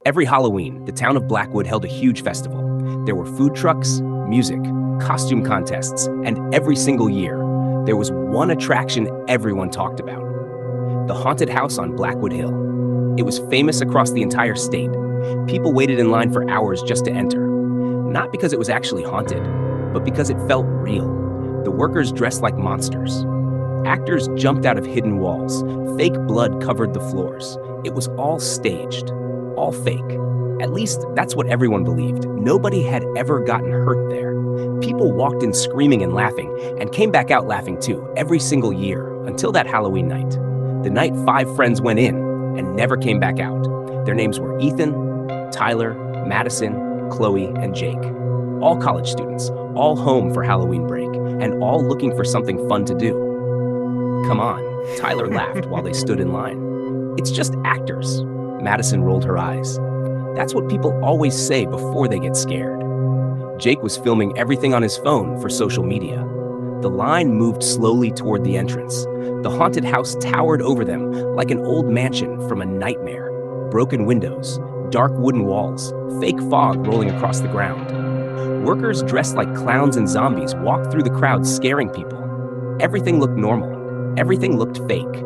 Every Halloween, the town of Blackwood held a huge festival. There were food trucks, music, costume contests, and every single year, there was one attraction everyone talked about: the haunted house on Blackwood Hill. It was famous across the entire state. People waited in line for hours just to enter. Not because it was actually haunted, but because it felt real. The workers dressed like monsters. Actors jumped out of hidden walls. Fake blood covered the floors. It was all staged, all fake. At least, that's what everyone believed. Nobody had ever gotten hurt there. People walked in screaming and laughing, and came back out laughing too, every single year, until that Halloween night. The night 5 friends went in and never came back out. Their names were Ethan, Tyler, Madison, Chloe, and Jake. All college students, all home for Halloween break, and all looking for something fun to do. "Come on," Tyler laughed while they stood in line. "It's just actors." Madison rolled her eyes. "That's what people always say before they get scared." Jake was filming everything on his phone for social media. The line moved slowly toward the entrance. The haunted house towered over them like an old mansion from a nightmare. Broken windows, dark wooden walls, fake fog rolling across the ground. Workers dressed like clowns and zombies walked through the crowd scaring people. Everything looked normal. Everything looked fake.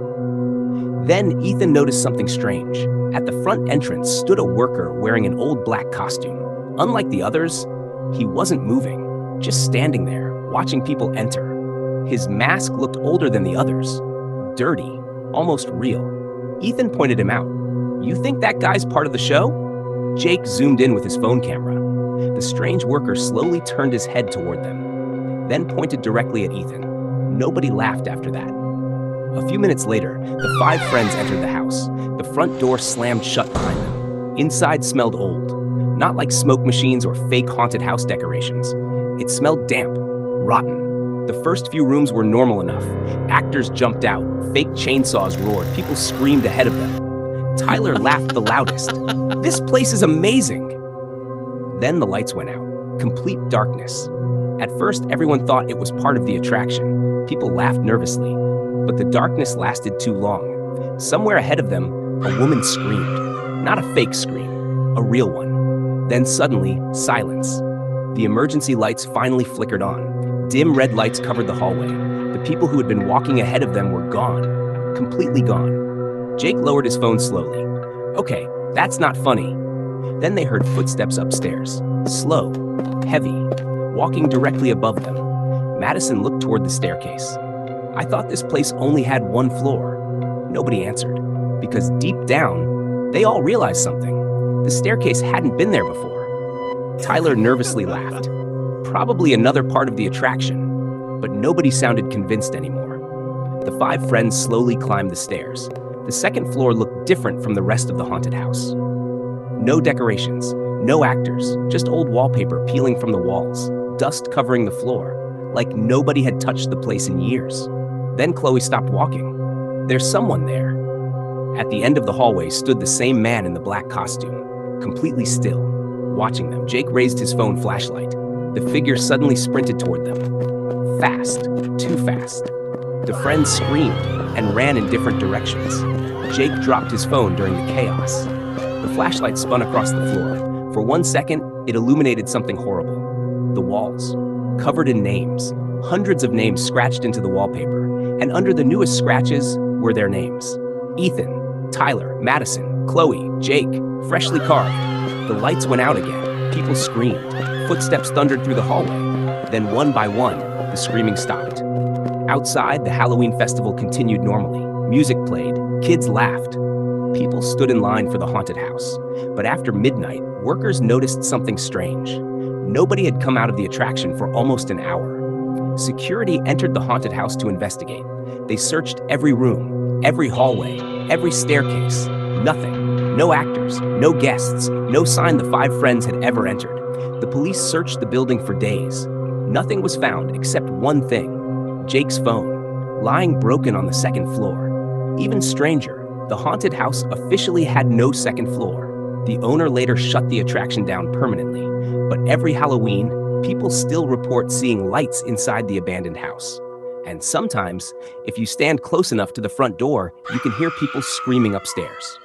Then Ethan noticed something strange. At the front entrance stood a worker wearing an old black costume. Unlike the others, he wasn't moving, just standing there, watching people enter. His mask looked older than the others. Dirty, almost real. Ethan pointed him out. "You think that guy's part of the show?" Jake zoomed in with his phone camera. The strange worker slowly turned his head toward them, then pointed directly at Ethan. Nobody laughed after that. A few minutes later, the 5 friends entered the house. The front door slammed shut behind them. Inside smelled old, not like smoke machines or fake haunted house decorations. It smelled damp, rotten. The first few rooms were normal enough. Actors jumped out, fake chainsaws roared, people screamed ahead of them. Tyler laughed the loudest. "This place is amazing!" Then the lights went out. Complete darkness. At first, everyone thought it was part of the attraction. People laughed nervously, but the darkness lasted too long. Somewhere ahead of them, a woman screamed. Not a fake scream, a real one. Then suddenly, silence. The emergency lights finally flickered on. Dim red lights covered the hallway. The people who had been walking ahead of them were gone. Completely gone. Jake lowered his phone slowly. "Okay, that's not funny." Then they heard footsteps upstairs. Slow, heavy, walking directly above them. Madison looked toward the staircase. "I thought this place only had 1 floor." Nobody answered, because deep down, they all realized something. The staircase hadn't been there before. Tyler nervously laughed. Probably another part of the attraction, but nobody sounded convinced anymore. The 5 friends slowly climbed the stairs. The second floor looked different from the rest of the haunted house. No decorations, no actors, just old wallpaper peeling from the walls, dust covering the floor, like nobody had touched the place in years. Then Chloe stopped walking. "There's someone there." At the end of the hallway stood the same man in the black costume, completely still, watching them. Jake raised his phone flashlight. The figure suddenly sprinted toward them. Fast, too fast. The friends screamed and ran in different directions. Jake dropped his phone during the chaos. The flashlight spun across the floor. For 1 second, it illuminated something horrible. The walls, covered in names, hundreds of names scratched into the wallpaper, and under the newest scratches were their names. Ethan, Tyler, Madison, Chloe, Jake, freshly carved. The lights went out again. People screamed. Footsteps thundered through the hallway. Then one by one, the screaming stopped. Outside, the Halloween festival continued normally. Music played. Kids laughed. People stood in line for the haunted house. But after midnight, workers noticed something strange. Nobody had come out of the attraction for almost an hour. Security entered the haunted house to investigate. They searched every room, every hallway, every staircase. Nothing. No actors, no guests, no sign the 5 friends had ever entered. The police searched the building for days. Nothing was found except one thing: Jake's phone, lying broken on the second floor. Even stranger, the haunted house officially had no second floor. The owner later shut the attraction down permanently, but every Halloween, people still report seeing lights inside the abandoned house. And sometimes, if you stand close enough to the front door, you can hear people screaming upstairs.